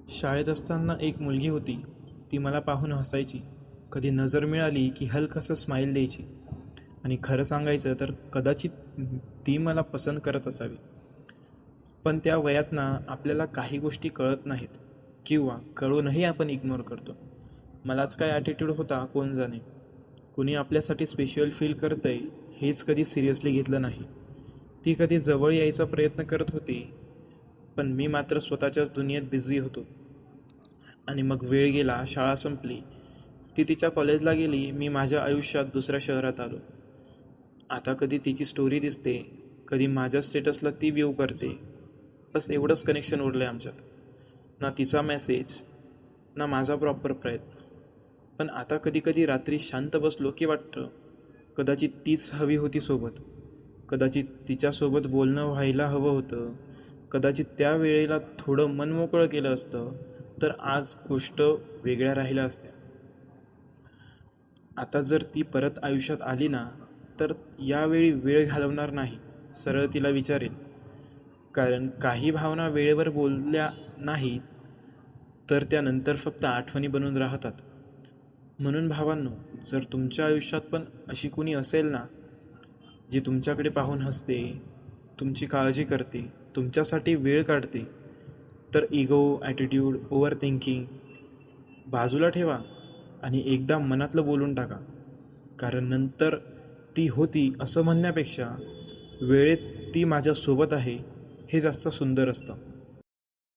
शाळेत असताना एक मुलगी होती. ती मला पाहून हसायची. कधी नजर मिळाली की हलकसं स्माईल द्यायची. आणि खरं सांगायचं तर कदाचित ती मला पसंत करत असावी. पण त्या वयात ना आपल्याला काही गोष्टी कळत नाहीत किंवा कळूनही आपण इग्नोर करतो. मलाच काय ॲटिट्यूड होता कोण जाणे. कुणी आपल्यासाठी स्पेशल फील करतंय हेच कधी सिरियसली घेतलं नाही. ती कधी जवळ यायचा प्रयत्न करत होती, पण मी मात्र स्वतःच्याच दुनियेत बिझी होतो. आणि मग वेळ गेला, शाळा संपली, ती तिच्या कॉलेजला गेली, मी माझ्या आयुष्यात दुसऱ्या शहरात आलो. आता कधी तिची स्टोरी दिसते, कधी माझ्या स्टेटसला ती व्ह्यू करते. बस एवढंच कनेक्शन उरलं आहे आमच्यात. ना तिचा मेसेज, ना माझा प्रॉपर प्रयत्न. पण आता कधी कधी रात्री शांत बसलो की वाटतं कदाचित तीच हवी होती सोबत. कदाचित तिच्यासोबत बोलणं व्हायला हवं होतं. कदाचित त्या वेळेला थोडं मन मोकळं केलं असतं तर आज गोष्ट वेगळ्या राहिल्या असत्या. आता जर ती परत आयुष्यात आली ना, तर यावेळी वेळ घालवणार नाही. सरळ तिला विचारेल. कारण काही भावना वेळेवर बोलल्या नाहीत तर त्यानंतर फक्त आठवणी बनून राहतात. म्हणून भावांनो, जर तुमच्या आयुष्यात पण अशी कुणी असेल ना, जी तुमच्याकडे पाहून हसते, तुमची काळजी करते, तुमच्यासाठी वेळ काढते, तर इगो, ॲटिट्यूड, ओव्हर थिंकिंग बाजूला ठेवा आणि एकदा मनातलं बोलून टाका. कारण नंतर ती होती असं म्हणण्यापेक्षा वेळेत ती माझ्यासोबत आहे हे जास्त सुंदर असतं.